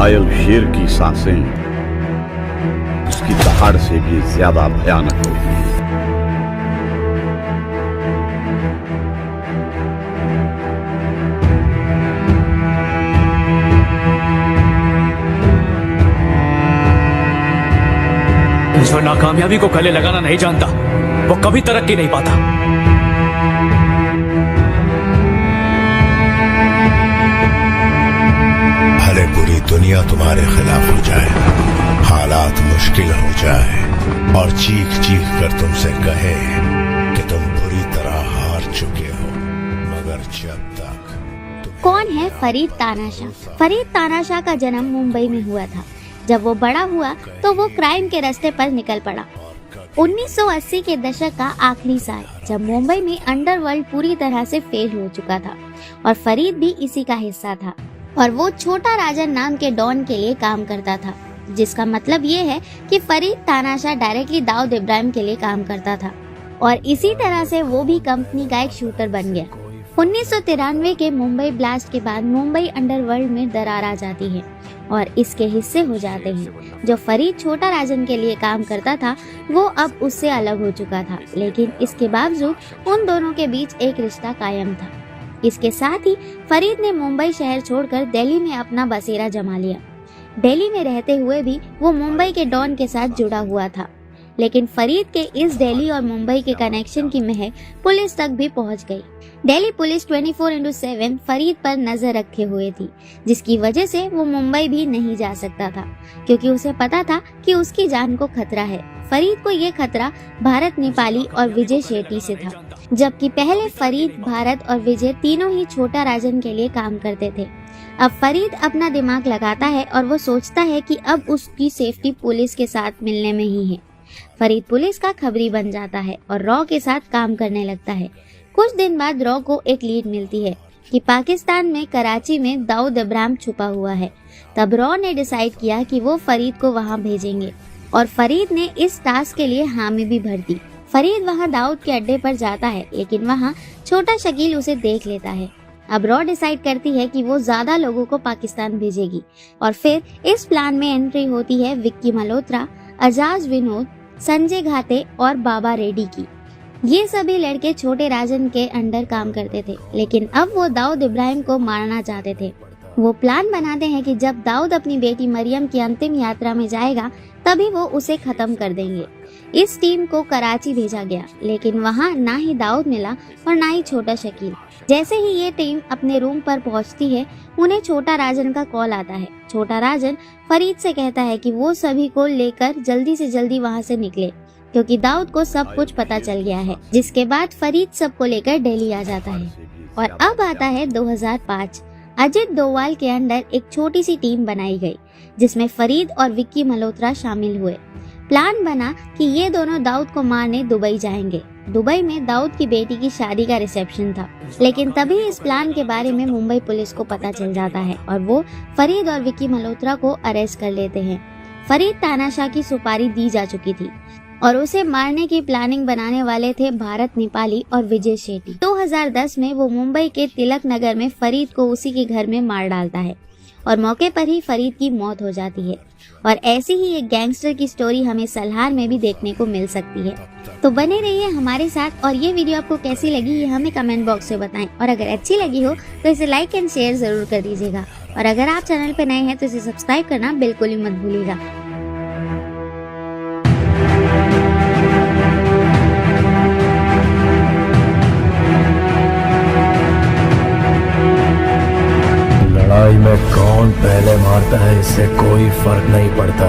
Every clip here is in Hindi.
घायल शेर की सांसें उसकी दहाड़ से भी ज्यादा भयानक होती हैं। जो नाकामयाबी को गले लगाना नहीं जानता वो कभी तरक्की नहीं पाता। भले पूरी दुनिया तुम्हारे खिलाफ हो जाए, हालात मुश्किल हो जाए और चीख चीख कर तुमसे कहे कि तुम बुरी तरह हार चुके हो, मगर जब तक कौन है फरीद तानाशाह? फरीद तानाशाह का जन्म मुंबई में हुआ था। जब वो बड़ा हुआ तो वो क्राइम के रास्ते पर निकल पड़ा। 1980 के दशक का आखिरी साल, जब मुंबई में अंडरवर्ल्ड पूरी तरह से फेल हो चुका था और फरीद भी इसी का हिस्सा था। और वो छोटा राजन नाम के डॉन के लिए काम करता था, जिसका मतलब ये है कि फरीद तानाशाह डायरेक्टली दाऊद इब्राहिम के लिए काम करता था और इसी तरह से वो भी कंपनी का एक शूटर बन गया। 1993 के मुंबई ब्लास्ट के बाद मुंबई अंडरवर्ल्ड में दरार आ जाती है और इसके हिस्से हो जाते हैं। जो फरीद छोटा राजन के लिए काम करता था वो अब उससे अलग हो चुका था, लेकिन इसके बावजूद उन दोनों के बीच एक रिश्ता कायम था। इसके साथ ही फरीद ने मुंबई शहर छोड़कर दिल्ली में अपना बसेरा जमा लिया। दिल्ली में रहते हुए भी वो मुंबई के डॉन के साथ जुड़ा हुआ था, लेकिन फरीद के इस दिल्ली और मुंबई के कनेक्शन की महक पुलिस तक भी पहुंच गई। दिल्ली पुलिस 24/7 फरीद पर नजर रखे हुए थी, जिसकी वजह से वो मुंबई भी नहीं जा सकता था, क्योंकि उसे पता था कि उसकी जान को खतरा है। फरीद को ये खतरा भारत नेपाली और विजय शेट्टी से था, जबकि पहले फरीद, भारत और विजय तीनों ही छोटा राजन के लिए काम करते थे। अब फरीद अपना दिमाग लगाता है और वो सोचता है कि अब उसकी सेफ्टी पुलिस के साथ मिलने में ही है। फरीद पुलिस का खबरी बन जाता है और रॉ के साथ काम करने लगता है। कुछ दिन बाद रॉ को एक लीड मिलती है कि पाकिस्तान में कराची में दाऊद इब्राहिम छुपा हुआ है। तब रॉ ने डिसाइड किया कि वो फरीद को वहां भेजेंगे और फरीद ने इस टास्क के लिए हामी भी भर दी। फरीद वहां दाऊद के अड्डे पर जाता है, लेकिन वहां छोटा शकील उसे देख लेता है। अब रॉ डिसाइड करती है कि वो ज्यादा लोगों को पाकिस्तान भेजेगी और फिर इस प्लान में एंट्री होती है विक्की मल्होत्रा, अजाज विनोद, संजय घाटे और बाबा रेड्डी की। ये सभी लड़के छोटे राजन के अंडर काम करते थे, लेकिन अब वो दाऊद इब्राहिम को मारना चाहते थे। वो प्लान बनाते हैं कि जब दाऊद अपनी बेटी मरियम की अंतिम यात्रा में जाएगा तभी वो उसे खत्म कर देंगे। इस टीम को कराची भेजा गया, लेकिन वहाँ ना ही दाऊद मिला और ना ही छोटा शकील। जैसे ही ये टीम अपने रूम पर पहुँचती है, उन्हें छोटा राजन का कॉल आता है। छोटा राजन फरीद से कहता है कि वो सभी को लेकर जल्दी से जल्दी वहाँ से निकले, क्योंकि दाऊद को सब कुछ पता चल गया है। जिसके बाद फरीद सबको लेकर दिल्ली आ जाता है। और अब आता है 2005। अजित डोवाल के अंडर एक छोटी सी टीम बनाई गई, जिसमें फरीद और विक्की मल्होत्रा शामिल हुए। प्लान बना कि ये दोनों दाऊद को मारने दुबई जाएंगे। दुबई में दाऊद की बेटी की शादी का रिसेप्शन था, लेकिन तभी इस प्लान के बारे में मुंबई पुलिस को पता चल जाता है और वो फरीद और विक्की मल्होत्रा को अरेस्ट कर लेते हैं। फरीद तानाशाह की सुपारी दी जा चुकी थी और उसे मारने की प्लानिंग बनाने वाले थे भारत नेपाली और विजय शेट्टी। 2010 में वो मुंबई के तिलक नगर में फरीद को उसी के घर में मार डालता है और मौके पर ही फरीद की मौत हो जाती है। और ऐसी ही एक गैंगस्टर की स्टोरी हमें सलार में भी देखने को मिल सकती है। तो बने रहिए हमारे साथ और ये वीडियो आपको कैसी लगी ये हमें कमेंट बॉक्स में बताएं। और अगर अच्छी लगी हो तो इसे लाइक एंड शेयर जरूर कर दीजिएगा। और अगर आप चैनल पर नए हैं तो इसे सब्सक्राइब करना बिल्कुल ही मत भूलिएगा। लड़ाई में कौन पहले मारता है इससे कोई फर्क नहीं पड़ता।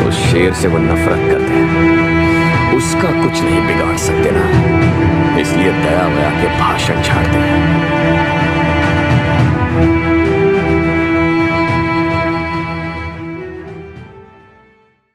उस शेर से वो नफरत करते हैं, उसका कुछ नहीं बिगाड़ सकते ना, इसलिए दया वया के भाषण झाड़ते हैं।